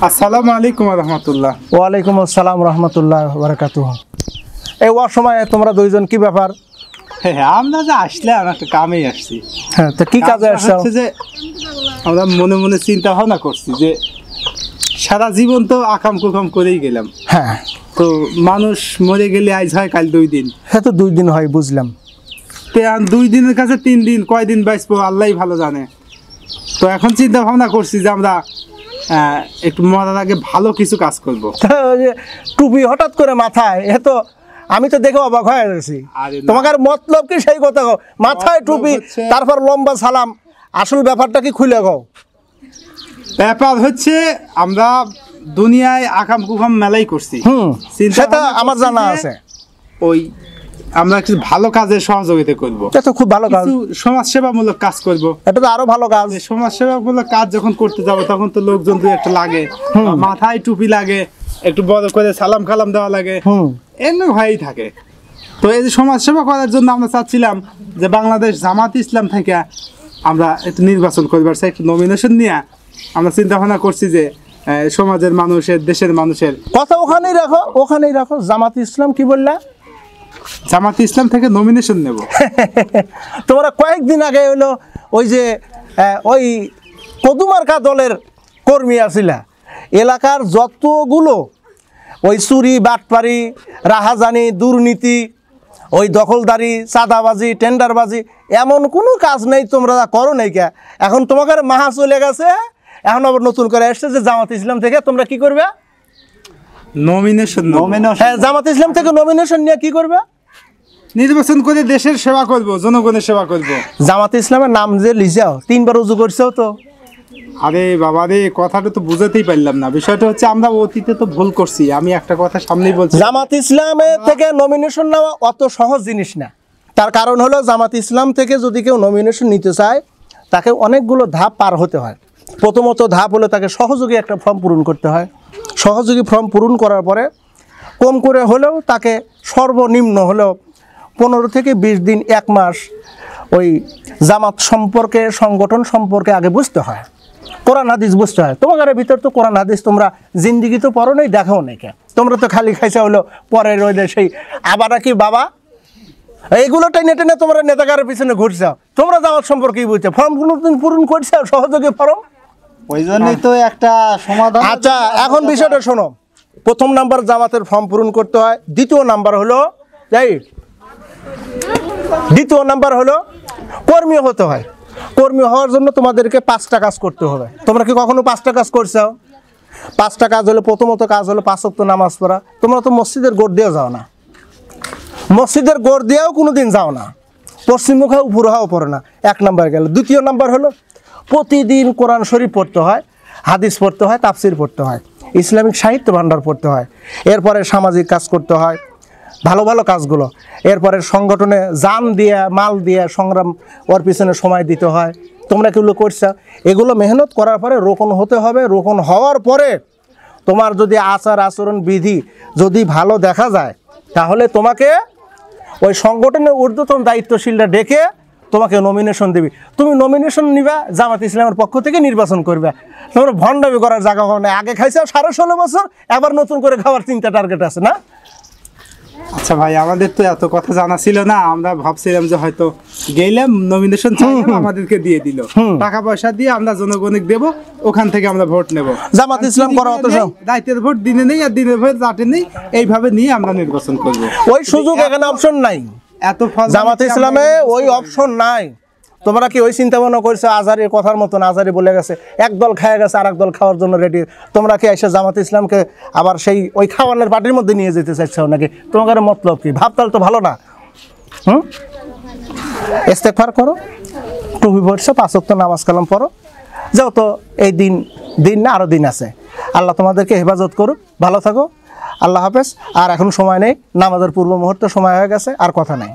আসসালামু আলাইকুম রহমতুল্লাহ। ওয়ালাইকুম আসসালাম রহমতুল্লাহ বারাকাতুহু। এই সময় তোমরা দুইজন কি ব্যাপার? হ্যাঁ, আমরা যে আসলে আমরা একটা কামেই আসছি। হ্যাঁ, তো কি কাজে আসছো? হচ্ছে যে আমরা মনে মনে চিন্তা ভাবনা করছি যে সারা জীবন তো আকাম কুকাম করেই গেলাম। হ্যাঁ, তো মানুষ মরে গেলে আজ হয় কাল 2 দিন। হ্যাঁ, তো 2 দিন হয়, বুঝলাম। তো 2 দিনের কাছে 3 দিন, কয়দিন বাঁচবো আল্লাহই ভালো জানে। তো এখন চিন্তা ভাবনা করছি যে আমরা একটু মরার আগে ভালো কিছু কাজ করব। টুপি হঠাৎ করে মাথায়, এ তো আমি তো দেখে অবাক হয়ে গেছি। তোমাকে আর মতলব কি সেই কথা কও? মাথায় টুপি, তারপর লম্বা সালাম, আসল ব্যাপারটা কি খুলে কও? ব্যাপার হচ্ছে আমরা দুনিয়ায় আকাম কুকাম মেলাই করছি। সেটা আমার জানা আছে। ওই আমরা কিছু ভালো কাজে সহযোগিতা করব। এটা তো খুব ভালো কাজ। সমাজ সেবামূলক কাজ করব। এটা তো আরো ভালো কাজ। সমাজ সেবামূলক কাজ যখন করতে যাব তখন তো লোকজন দুই একটা লাগে, মাথায় টুপি লাগে, একটু বড় করে সালাম কালাম দেওয়া লাগে, এগুলো হয়েই থাকে। তো এই যে সমাজ সেবা করার জন্য আমরা চাচ্ছিলাম যে বাংলাদেশ জামাত ইসলাম থেকে আমরা একটু নির্বাচন করবার চাই, একটু নমিনেশন নিয়ে আমরা চিন্তা ভাবনা করছি যে সমাজের মানুষের, দেশের মানুষের কথা ওখানেই রাখো। জামাত ইসলাম কি বললা? জামাত ইসলাম থেকে নমিনেশন নেব। তোমরা কয়েকদিন আগে হলো ওই যে ওই কদুমার্কা দলের কর্মী আছিলা, এলাকার যতগুলো ওই চুরি বাটপারি রাহাজানি দুর্নীতি ওই দখলদারি চাঁদাবাজি টেন্ডারবাজি এমন কোনো কাজ নেই তোমরা করো নাই কে। এখন তোমাকে মাহা চলে গেছে, এখন আবার নতুন করে আসছে যে জামাত ইসলাম থেকে তোমরা কি করবে? নমিনেশন। হ্যাঁ, জামাত ইসলাম থেকে নমিনেশন নিয়ে কি করবে? নির্বাচন করে দেশের সেবা করব, জনগণের সেবা করব। জামাত ইসলামের নাম যে লিজাও 3 বার উজু করছেও তো। আরে বাবা রে, কথাটা তো বুঝাতেই পারলাম না। বিষয়টা হচ্ছে আমরা অতীতে তো ভুল করছি। আমি একটা কথা সামনেই বলছি, জামাত ইসলামের থেকে নমিনেশন নেওয়া অত সহজ জিনিস না। তার কারণ হলো জামাত ইসলাম থেকে যদি কেউ নমিনেশন নিতে চায় তাকে অনেকগুলো ধাপ পার হতে হয়। প্রথমত ধাপ হলো তাকে সহযোগী একটা ফর্ম পূরণ করতে হয়। সহযোগী ফর্ম পূরণ করার পরে কম করে হলেও তাকে সর্বনিম্ন হলেও 15 থেকে 20 দিন 1 মাস ওই জামাত সম্পর্কে, সংগঠন সম্পর্কে আগে বুঝতে হয়, কোরআন হাদিস বুঝতে হয়। তোমাদের ভিতর তো কোরআন হাদিস তোমরা জিন্দিগি তো পড়ো নাই, দেখাও নাই কে। তোমরা তো খালি খাইছা হলো পরের ওই সেই আবার কি বাবা এইগুলো টেনে টেনে তোমরা নেতাকারের পিছনে ঘুরছাও। তোমরা জামাত সম্পর্কে বুঝছো, ফর্ম পূরণ করছো সহযোগী ফর্ম, ওই জন্যই তো একটা সমাধান। আচ্ছা, এখন বিষয়টা শোনো। প্রথম নাম্বার জামাতের ফর্ম পূরণ করতে হয়। দ্বিতীয় নাম্বার হলো কর্মী হতে হয়। কর্মী হওয়ার জন্য তোমাদেরকে 5টা কাজ করতে হবে। তোমরা কি কখনো 5টা কাজ করছো? 5টা কাজ হলো, প্রথমত কাজ হলো 5 ওয়াক্ত নামাজ পড়া। তোমরা তো মসজিদের গোড় দিয়েও যাও না, মসজিদের গোড় দিয়েও কোনোদিন যাও না, পশ্চিমমুখ হও উপর হও পড়ো না। 1 নাম্বার গেল। দ্বিতীয় নাম্বার হলো প্রতিদিন কোরআন শরীফ পড়তে হয়, হাদিস পড়তে হয়, তাফসির পড়তে হয়, ইসলামিক সাহিত্য ভাণ্ডার পড়তে হয়। এরপরে সামাজিক কাজ করতে হয়, ভালো ভালো কাজগুলো। এরপরে সংগঠনে জান দিয়ে মাল দিয়ে সংগ্রাম ওর পিছনে সময় দিতে হয়। তোমরা কিগুলো করছো, এগুলো মেহনত করার পরে রোকন হতে হবে। রোকন হওয়ার পরে তোমার যদি আচার আচরণ বিধি যদি ভালো দেখা যায় তাহলে তোমাকে ওই সংগঠনের ঊর্ধ্বতন দায়িত্বশীলরা ডেকে তোমাকে নমিনেশন দেবে। তুমি নমিনেশন নিবা, জামাত ইসলামের পক্ষ থেকে নির্বাচন করবে। তোমরা ভণ্ডামি করার জায়গা হয়। আগে খাইছো 16.5 বছর, এবার নতুন করে খাওয়ার চিন্তা টার্গেট আছে না? আচ্ছা ভাই, আমাদের তো এত কথা জানা ছিল না। আমরা ভাবছিলাম যে হয়তো গেলাম নমিনেশন চাইলাম, আমাদেরকে দিয়ে দিল, টাকা পয়সা দিয়ে আমরা জনগণিক দেব, ওখান থেকে আমরা ভোট নেব। জামাত ইসলাম করা অত দায়িত্বের ভোট দিনে নেই আর দিনের ভোট রাতে নেই, এইভাবে নিয়ে আমরা নির্বাচন করব। ওই সুযোগ এখানে অপশন নাই। এত জামাত ইসলামে ওই অপশন নাই। তোমরা কি ওই চিন্তা ভাবনা করছো আজারির কথার মতন? আজারি বলে গেছে এক দল খায় গেছে আর এক দল খাওয়ার জন্য রেডি। তোমরা কি এসে জামাত ইসলামকে আবার সেই ওই খাওয়ানোর পার্টির মধ্যে নিয়ে যেতে চাইছো নাকি? তোমাদের মতলব কি? ভাবতাল তো ভালো না। ইস্তেগফার করো, টুপি পড়ছো, 5 ওয়াক্ত নামাজ কালাম পড়ো, যাও। তো এই দিন না আরও দিন আছে। আল্লাহ তোমাদেরকে হেফাজত করুক। ভালো থাকো, আল্লাহ হাফেজ। আর এখন সময় নেই, নামাজের পূর্ব মুহূর্তে সময় হয়ে গেছে, আর কথা নাই।